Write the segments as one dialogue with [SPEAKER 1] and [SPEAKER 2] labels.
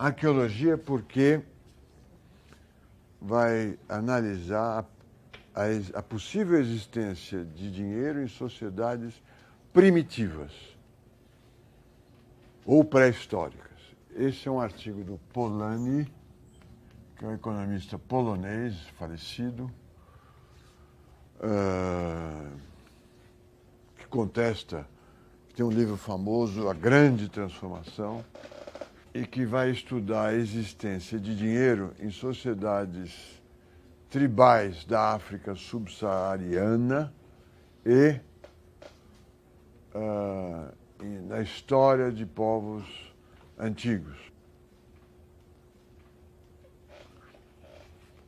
[SPEAKER 1] Arqueologia porque vai analisar a possível existência de dinheiro em sociedades primitivas ou pré-históricas. Esse é um artigo do Polanyi, que é um economista polonês falecido, que contesta, que tem um livro famoso, A Grande Transformação, e que vai estudar a existência de dinheiro em sociedades tribais da África subsaariana e na história de povos antigos.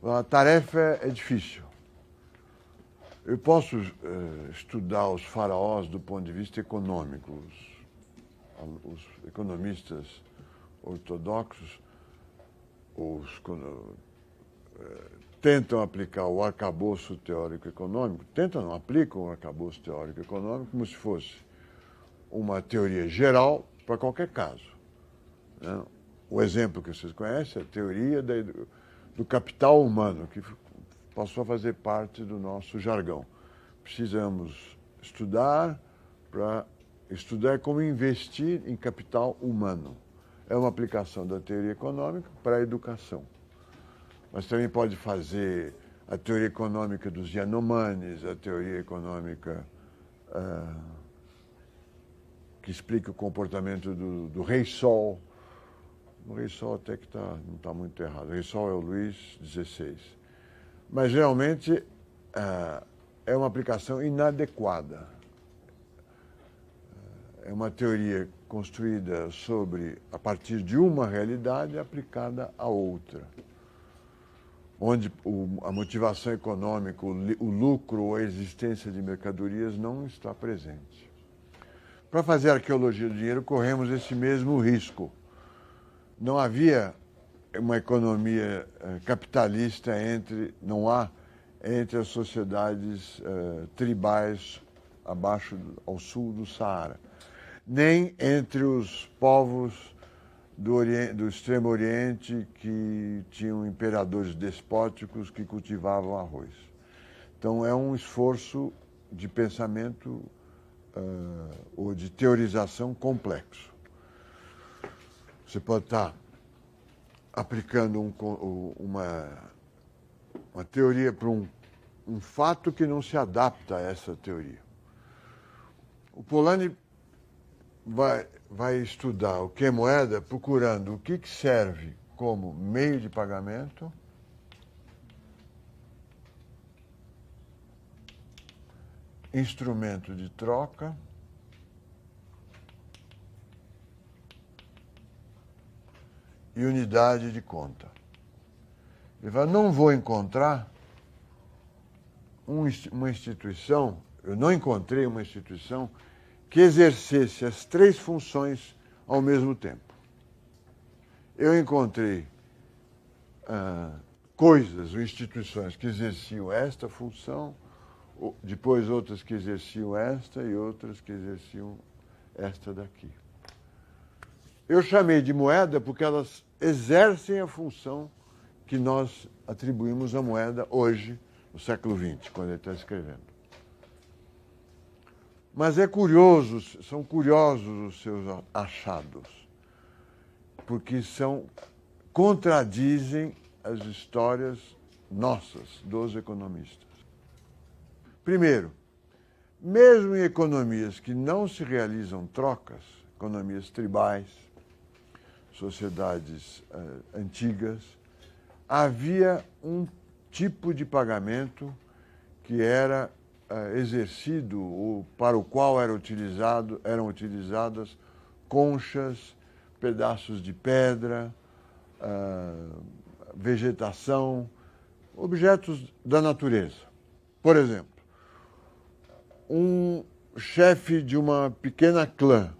[SPEAKER 1] A tarefa é difícil. Eu posso estudar os faraós do ponto de vista econômico. Os economistas ortodoxos tentam aplicar o arcabouço teórico-econômico, não aplicam o arcabouço teórico-econômico como se fosse uma teoria geral para qualquer caso. Né? O exemplo que vocês conhecem é a teoria do capital humano, que passou a fazer parte do nosso jargão. Precisamos estudar como investir em capital humano. É uma aplicação da teoria econômica para a educação. Mas também pode fazer a teoria econômica dos Yanomamis, a teoria econômica que explica o comportamento do Rei Sol. O Rei Sol até que não está muito errado. O Rei Sol é o Luís XVI. Mas, geralmente, é uma aplicação inadequada. É uma teoria construída a partir de uma realidade aplicada a outra, onde a motivação econômica, o lucro ou a existência de mercadorias não está presente. Para fazer arqueologia do dinheiro, corremos esse mesmo risco. Não havia uma economia capitalista não há entre as sociedades tribais ao sul do Saara, nem entre os povos do Extremo Oriente que tinham imperadores despóticos que cultivavam arroz. Então é um esforço de pensamento ou de teorização complexo. Você pode estar aplicando uma teoria para um fato que não se adapta a essa teoria. O Polanyi vai estudar o que é moeda, procurando o que serve como meio de pagamento, instrumento de troca e unidade de conta. Ele fala, não vou encontrar uma instituição, eu não encontrei uma instituição que exercesse as três funções ao mesmo tempo. Eu encontrei coisas ou instituições que exerciam esta função, depois outras que exerciam esta e outras que exerciam esta daqui. Eu chamei de moeda porque elas exercem a função que nós atribuímos à moeda hoje, no século XX, quando ele está escrevendo. Mas são curiosos os seus achados, porque contradizem as histórias nossas, dos economistas. Primeiro, mesmo em economias que não se realizam trocas, economias tribais, sociedades antigas, havia um tipo de pagamento que era exercido, ou para o qual eram utilizadas conchas, pedaços de pedra, vegetação, objetos da natureza. Por exemplo, um chefe de uma pequena clã,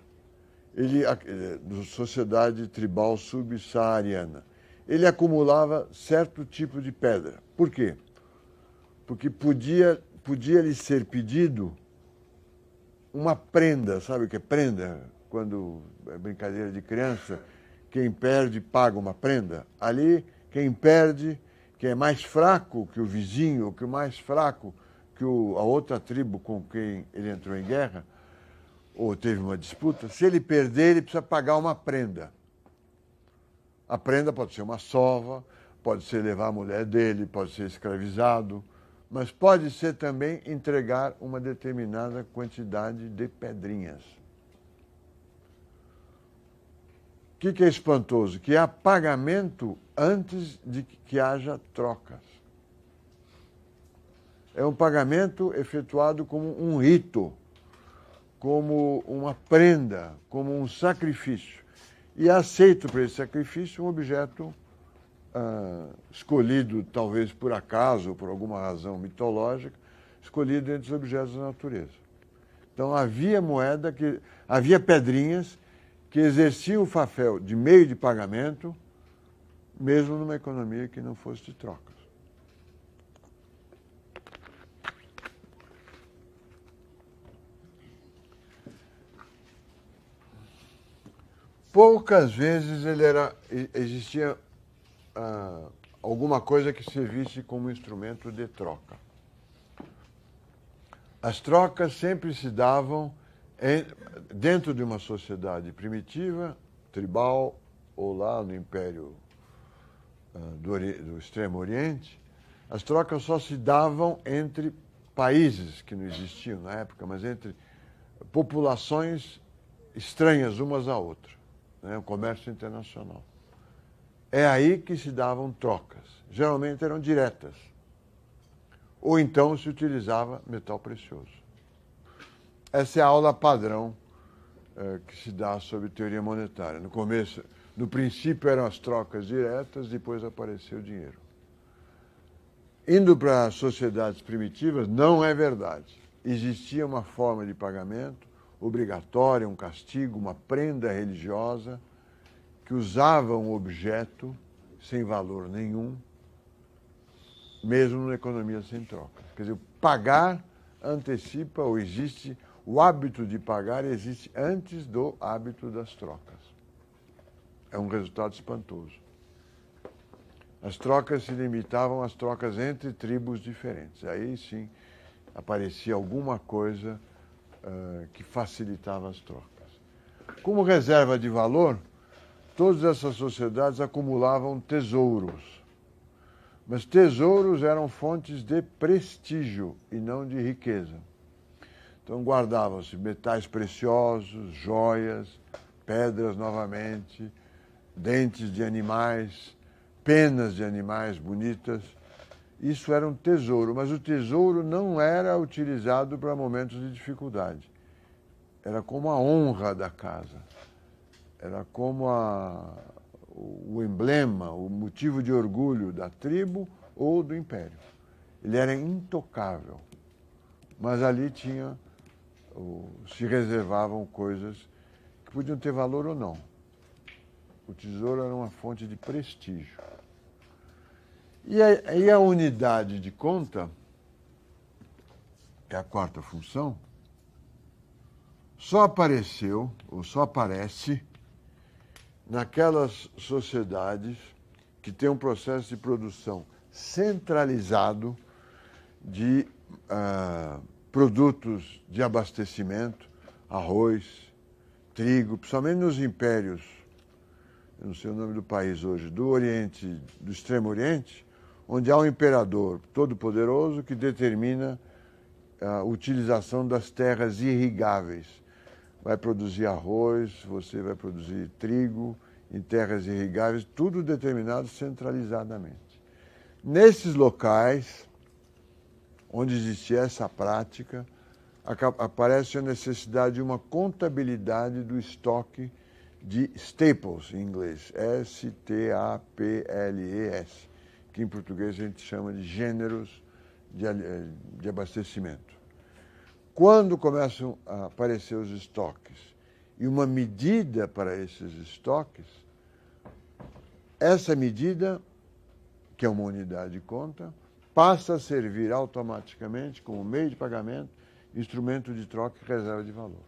[SPEAKER 1] de sociedade tribal subsaariana, ele acumulava certo tipo de pedra. Por quê? Porque podia lhe ser pedido uma prenda, sabe o que é prenda? Quando é brincadeira de criança, quem perde paga uma prenda. Ali, quem perde, quem é mais fraco que o vizinho, que o mais fraco que a outra tribo com quem ele entrou em guerra, ou teve uma disputa, se ele perder, ele precisa pagar uma prenda. A prenda pode ser uma sova, pode ser levar a mulher dele, pode ser escravizado, mas pode ser também entregar uma determinada quantidade de pedrinhas. O que é espantoso? Que há pagamento antes de que haja trocas. É um pagamento efetuado como um rito, como uma prenda, como um sacrifício. E é aceito para esse sacrifício um objeto escolhido, talvez por acaso, ou por alguma razão mitológica, escolhido entre os objetos da natureza. Então havia havia pedrinhas que exerciam o papel de meio de pagamento, mesmo numa economia que não fosse de trocas. Poucas vezes existia alguma coisa que servisse como instrumento de troca. As trocas sempre se davam dentro de uma sociedade primitiva, tribal, ou lá no Império do Extremo Oriente. As trocas só se davam entre países que não existiam na época, mas entre populações estranhas umas à outra, né? O comércio internacional. É aí que se davam trocas. Geralmente eram diretas. Ou então se utilizava metal precioso. Essa é a aula padrão que se dá sobre teoria monetária. No princípio eram as trocas diretas, depois apareceu o dinheiro. Indo para as sociedades primitivas, não é verdade. Existia uma forma de pagamento obrigatória, um castigo, uma prenda religiosa, que usava um objeto sem valor nenhum, mesmo numa economia sem troca. Quer dizer, pagar antecipa ou existe, o hábito de pagar existe antes do hábito das trocas. É um resultado espantoso. As trocas se limitavam às trocas entre tribos diferentes. Aí sim aparecia alguma coisa que facilitava as trocas. Como reserva de valor, todas essas sociedades acumulavam tesouros. Mas tesouros eram fontes de prestígio e não de riqueza. Então guardavam-se metais preciosos, joias, pedras novamente, dentes de animais, penas de animais bonitas. Isso era um tesouro, mas o tesouro não era utilizado para momentos de dificuldade. Era como a honra da casa. Era como o emblema, o motivo de orgulho da tribo ou do império. Ele era intocável, mas ali se reservavam coisas que podiam ter valor ou não. O tesouro era uma fonte de prestígio. E a unidade de conta, que é a quarta função, só apareceu, ou só aparece, naquelas sociedades que têm um processo de produção centralizado de produtos de abastecimento, arroz, trigo, principalmente nos impérios, eu não sei o nome do país hoje, do Oriente, do Extremo Oriente, onde há um imperador todo-poderoso que determina a utilização das terras irrigáveis. Vai produzir arroz, você vai produzir trigo em terras irrigáveis, tudo determinado centralizadamente. Nesses locais, onde existia essa prática, aparece a necessidade de uma contabilidade do estoque de staples, em inglês, S-T-A-P-L-E-S, que em português a gente chama de gêneros de abastecimento. Quando começam a aparecer os estoques e uma medida para esses estoques, essa medida, que é uma unidade de conta, passa a servir automaticamente como meio de pagamento, instrumento de troca e reserva de valor.